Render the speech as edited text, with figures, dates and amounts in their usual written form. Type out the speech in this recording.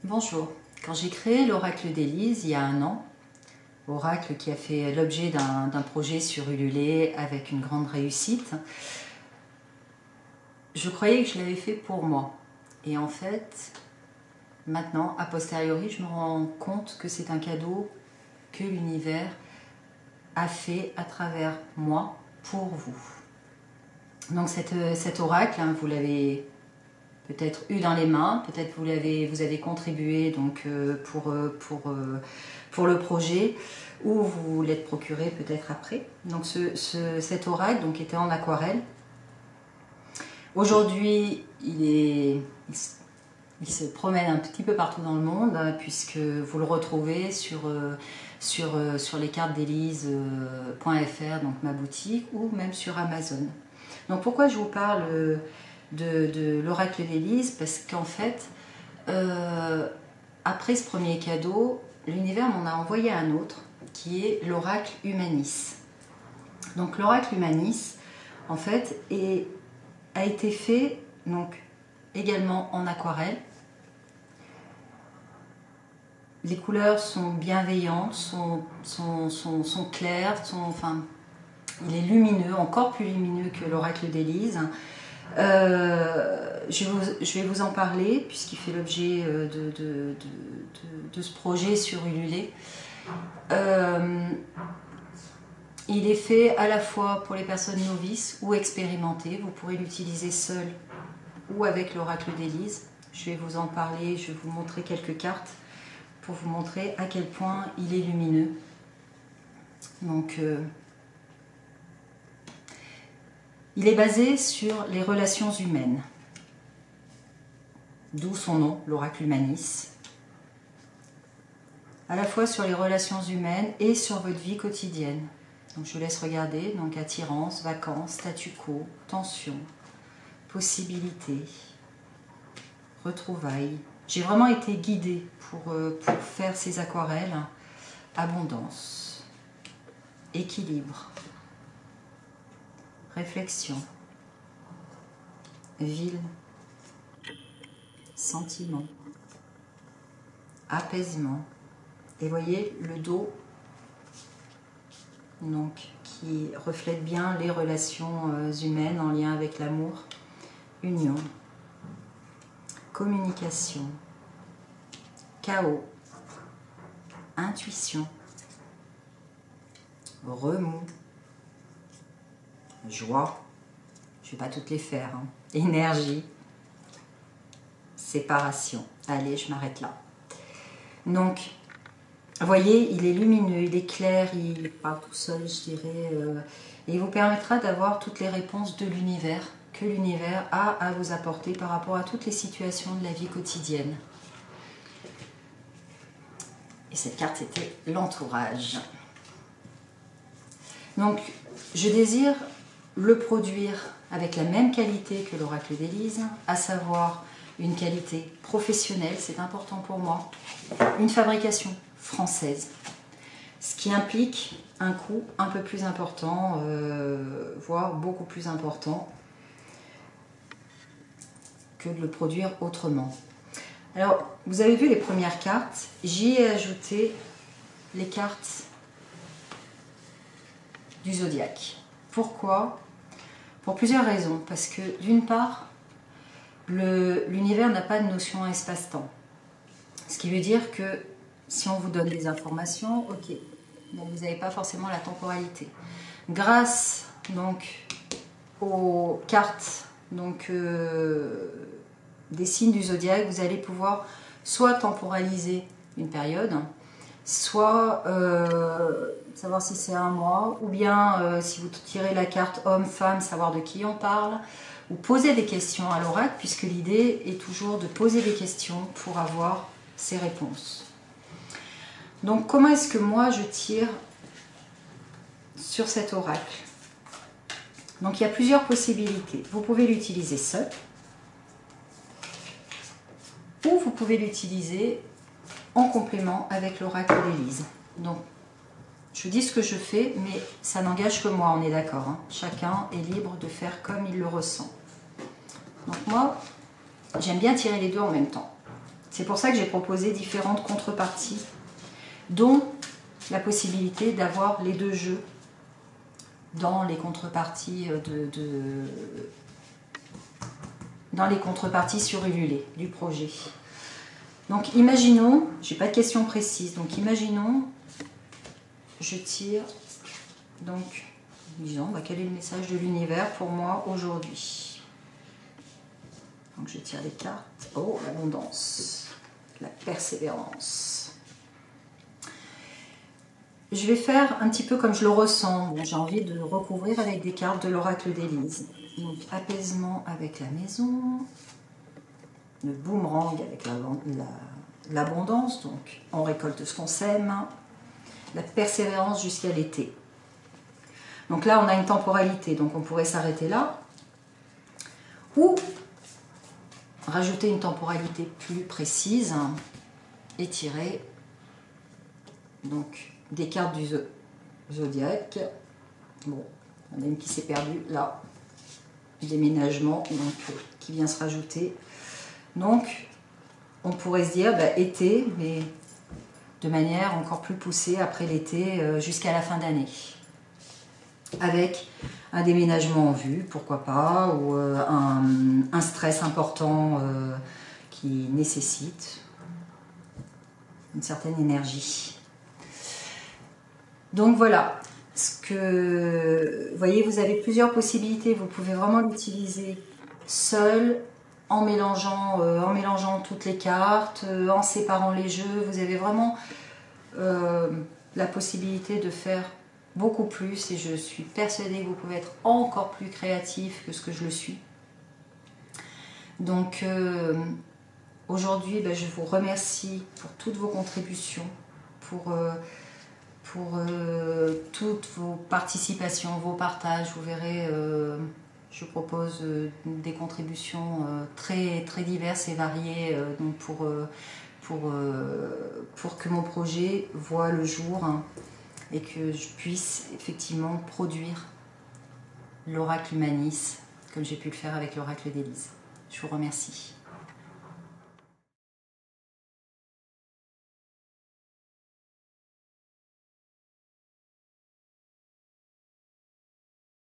Bonjour. Quand j'ai créé l'Oracle d'Élise il y a 1 an, oracle qui a fait l'objet d'un projet sur Ulule avec une grande réussite, je croyais que je l'avais fait pour moi. Et en fait, maintenant, a posteriori, je me rends compte que c'est un cadeau que l'univers a fait à travers moi pour vous. Donc cet oracle, hein, vous l'avez peut-être eu dans les mains, peut-être vous avez contribué donc, pour le projet, ou vous l'êtes procuré peut-être après. Donc cet oracle donc, était en aquarelle. Aujourd'hui, il se promène un petit peu partout dans le monde, hein, puisque vous le retrouvez sur les cartes d'Élise.fr, donc ma boutique, ou même sur Amazon. Donc pourquoi je vous parle de l'oracle d'Élise? Parce qu'en fait, après ce premier cadeau, l'univers m'en a envoyé un autre, qui est l'oracle Humanis. Donc l'oracle Humanis, en fait, a été fait donc, également en aquarelle. Les couleurs sont bienveillantes, sont claires, enfin, il est lumineux, encore plus lumineux que l'oracle d'Élise. Je vais vous en parler puisqu'il fait l'objet de ce projet sur Ulule. Il est fait à la fois pour les personnes novices ou expérimentées. Vous pourrez l'utiliser seul ou avec l'oracle d'Élise. Je vais vous en parler, je vais vous montrer quelques cartes pour vous montrer à quel point il est lumineux. Donc, il est basé sur les relations humaines, d'où son nom, l'oracle Humanis. À la fois sur les relations humaines et sur votre vie quotidienne. Donc je vous laisse regarder, donc attirance, vacances, statu quo, tension, possibilités, retrouvailles. J'ai vraiment été guidée pour faire ces aquarelles. Abondance, équilibre, réflexion, ville, sentiment, apaisement. Et voyez le dos donc, qui reflète bien les relations humaines en lien avec l'amour, union, communication, chaos, intuition, remous, joie, je ne vais pas toutes les faire, hein. Énergie, séparation. Allez, je m'arrête là. Donc, vous voyez, il est lumineux, il est clair, il parle tout seul, je dirais, et il vous permettra d'avoir toutes les réponses de l'univers, que l'univers a à vous apporter par rapport à toutes les situations de la vie quotidienne. Et cette carte, c'était l'entourage. Donc, je désire le produire avec la même qualité que l'oracle d'Élise, à savoir une qualité professionnelle, c'est important pour moi, une fabrication française, ce qui implique un coût un peu plus important, voire beaucoup plus important que de le produire autrement. Alors, vous avez vu les premières cartes, j'y ai ajouté les cartes du zodiaque. Pourquoi? Pour plusieurs raisons. Parce que d'une part, l'univers n'a pas de notion espace-temps. Ce qui veut dire que si on vous donne des informations, ok, donc vous n'avez pas forcément la temporalité. Grâce donc aux cartes donc, des signes du zodiaque, vous allez pouvoir soit temporaliser une période, soit savoir si c'est un mois, ou bien si vous tirez la carte homme-femme, savoir de qui on parle, ou poser des questions à l'oracle, puisque l'idée est toujours de poser des questions pour avoir ces réponses. Donc comment est-ce que moi je tire sur cet oracle? Donc il y a plusieurs possibilités. Vous pouvez l'utiliser seul, ou vous pouvez l'utiliser en complément avec l'oracle d'Élise. Donc je vous dis ce que je fais, mais ça n'engage que moi, on est d'accord, hein. Chacun est libre de faire comme il le ressent. Donc moi, j'aime bien tirer les deux en même temps. C'est pour ça que j'ai proposé différentes contreparties, dont la possibilité d'avoir les deux jeux dans les contreparties dans les contreparties sur Ulule du projet. Donc imaginons, j'ai pas de question précise, donc imaginons, je tire, donc disons, quel est le message de l'univers pour moi aujourd'hui? Donc je tire les cartes. Oh, l'abondance, la persévérance. Je vais faire un petit peu comme je le ressens. Bon, j'ai envie de recouvrir avec des cartes de l'oracle d'Élise. Donc apaisement avec la maison, le boomerang avec l'abondance, donc on récolte ce qu'on sème, la persévérance jusqu'à l'été. Donc là on a une temporalité, donc on pourrait s'arrêter là, ou rajouter une temporalité plus précise et tirer donc des cartes du zodiaque. Bon, il y en a une qui s'est perdue là, déménagement donc, qui vient se rajouter. Donc on pourrait se dire été, mais de manière encore plus poussée après l'été jusqu'à la fin d'année. Avec un déménagement en vue, pourquoi pas, ou un stress important qui nécessite une certaine énergie. Donc voilà, vous voyez, vous avez plusieurs possibilités, vous pouvez vraiment l'utiliser seul, en mélangeant toutes les cartes, en séparant les jeux, vous avez vraiment la possibilité de faire beaucoup plus et je suis persuadée que vous pouvez être encore plus créatif que ce que je le suis. Donc aujourd'hui, je vous remercie pour toutes vos contributions, pour toutes vos participations, vos partages. Vous verrez, je propose des contributions très, très diverses et variées donc pour que mon projet voie le jour et que je puisse effectivement produire l'oracle Humanis comme j'ai pu le faire avec l'oracle d'Élise. Je vous remercie.